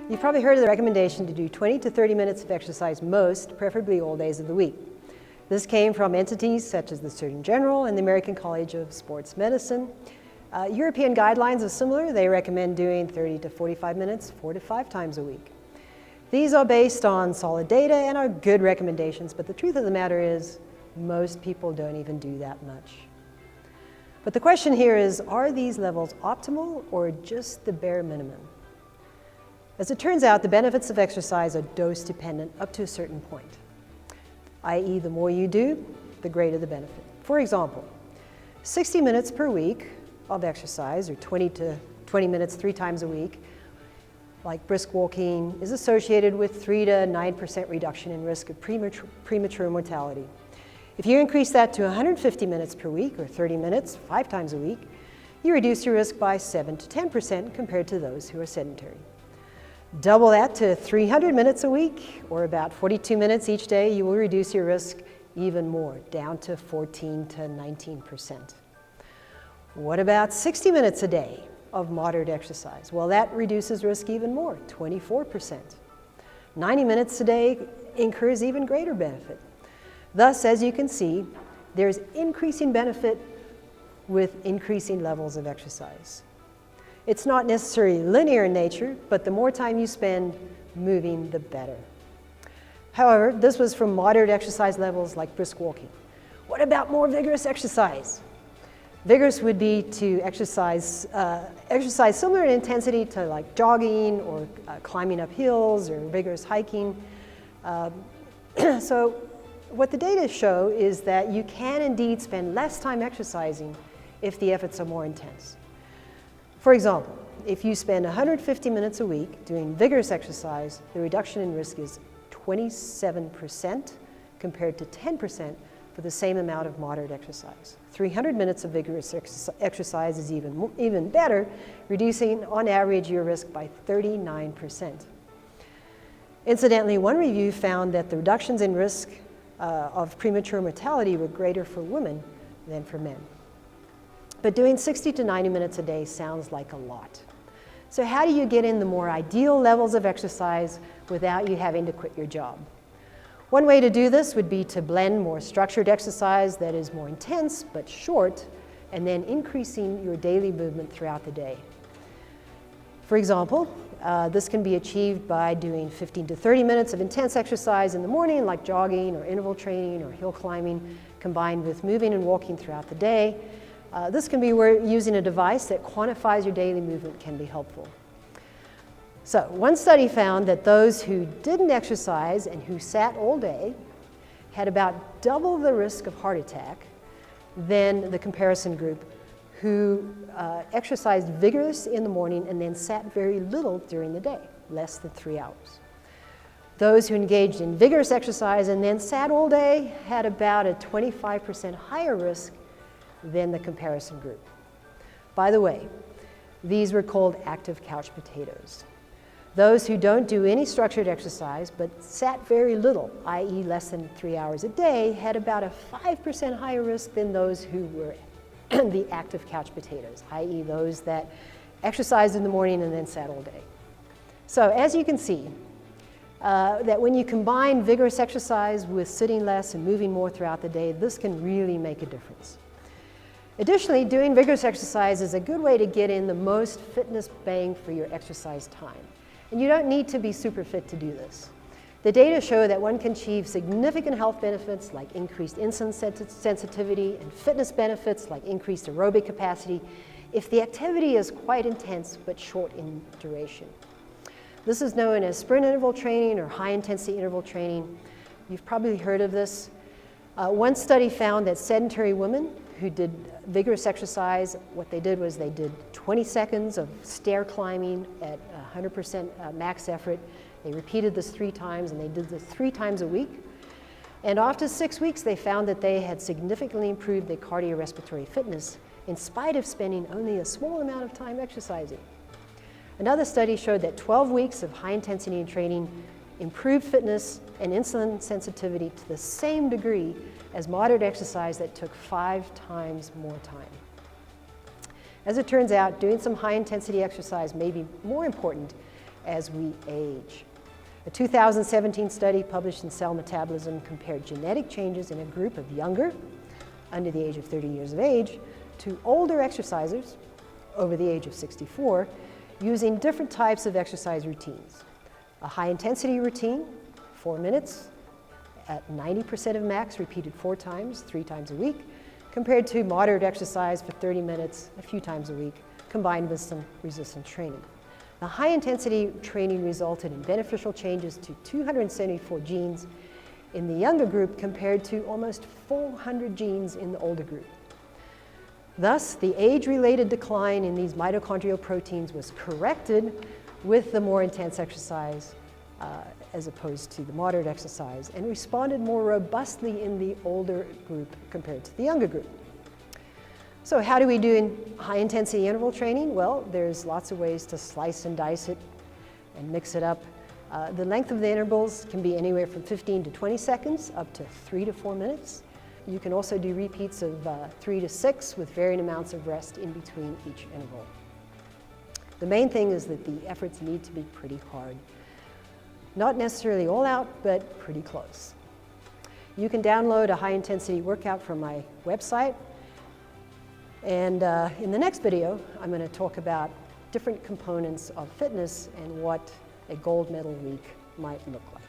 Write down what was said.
You've probably heard of the recommendation to do 20 to 30 minutes of exercise most, preferably all days of the week. This came from entities such as the Surgeon General and the American College of Sports Medicine. European guidelines are similar. They recommend doing 30 to 45 minutes 4 to 5 times a week. These are based on solid data and are good recommendations, but the truth of the matter is most people don't even do that much. But the question here is, are these levels optimal or just the bare minimum? As it turns out, the benefits of exercise are dose dependent up to a certain point, i.e. the more you do, the greater the benefit. For example, 60 minutes per week of exercise, or 20 minutes 3 times a week, like brisk walking, is associated with 3 to 9% reduction in risk of premature mortality. If you increase that to 150 minutes per week, or 30 minutes 5 times a week, you reduce your risk by 7 to 10% compared to those who are sedentary. Double that to 300 minutes a week, or about 42 minutes each day, you will reduce your risk even more, down to 14 to 19%. What about 60 minutes a day of moderate exercise? Well, that reduces risk even more, 24%. 90 minutes a day incurs even greater benefit. Thus, as you can see, there's increasing benefit with increasing levels of exercise. It's not necessarily linear in nature, but the more time you spend moving, the better. However, this was from moderate exercise levels like brisk walking. What about more vigorous exercise? Vigorous would be to exercise similar in intensity to like jogging or climbing up hills or vigorous hiking. So what the data show is that you can indeed spend less time exercising if the efforts are more intense. For example, if you spend 150 minutes a week doing vigorous exercise, the reduction in risk is 27% compared to 10% for the same amount of moderate exercise. 300 minutes of vigorous exercise is even better, reducing on average your risk by 39%. Incidentally, one review found that the reductions in risk of premature mortality were greater for women than for men. But doing 60 to 90 minutes a day sounds like a lot. So how do you get in the more ideal levels of exercise without you having to quit your job? One way to do this would be to blend more structured exercise that is more intense but short, and then increasing your daily movement throughout the day. For example, this can be achieved by doing 15 to 30 minutes of intense exercise in the morning, like jogging or interval training or hill climbing, combined with moving and walking throughout the day. This can be where using a device that quantifies your daily movement can be helpful. So one study found that those who didn't exercise and who sat all day had about double the risk of heart attack than the comparison group who exercised vigorous in the morning and then sat very little during the day, less than 3 hours. Those who engaged in vigorous exercise and then sat all day had about a 25% higher risk than the comparison group. By the way, these were called active couch potatoes. Those who don't do any structured exercise but sat very little, i.e. less than 3 hours a day, had about a 5% higher risk than those who were the active couch potatoes, i.e. those that exercised in the morning and then sat all day. So as you can see, that when you combine vigorous exercise with sitting less and moving more throughout the day, this can really make a difference. Additionally, doing vigorous exercise is a good way to get in the most fitness bang for your exercise time. And you don't need to be super fit to do this. The data show that one can achieve significant health benefits like increased insulin sensitivity and fitness benefits like increased aerobic capacity if the activity is quite intense but short in duration. This is known as sprint interval training or high intensity interval training. You've probably heard of this. One study found that sedentary women who did vigorous exercise, what they did was they did 20 seconds of stair climbing at 100% max effort. They repeated this 3 times, and they did this 3 times a week. And after 6 weeks, they found that they had significantly improved their cardiorespiratory fitness in spite of spending only a small amount of time exercising. Another study showed that 12 weeks of high intensity training improved fitness and insulin sensitivity to the same degree as moderate exercise that took 5 times more time. As it turns out, doing some high intensity exercise may be more important as we age. A 2017 study published in Cell Metabolism compared genetic changes in a group of younger, under the age of 30 years of age, to older exercisers, over the age of 64, using different types of exercise routines. A high-intensity routine, 4 minutes, at 90% of max, repeated 4 times, 3 times a week, compared to moderate exercise for 30 minutes, a few times a week, combined with some resistance training. The high-intensity training resulted in beneficial changes to 274 genes in the younger group compared to almost 400 genes in the older group. Thus, the age-related decline in these mitochondrial proteins was corrected with the more intense exercise as opposed to the moderate exercise, and responded more robustly in the older group compared to the younger group. So how do we do in high-intensity interval training? Well, there's lots of ways to slice and dice it and mix it up. The length of the intervals can be anywhere from 15 to 20 seconds, up to 3 to 4 minutes. You can also do repeats of 3 to 6 with varying amounts of rest in between each interval. The main thing is that the efforts need to be pretty hard. Not necessarily all out, but pretty close. You can download a high-intensity workout from my website. And in the next video, I'm going to talk about different components of fitness and what a gold medal week might look like.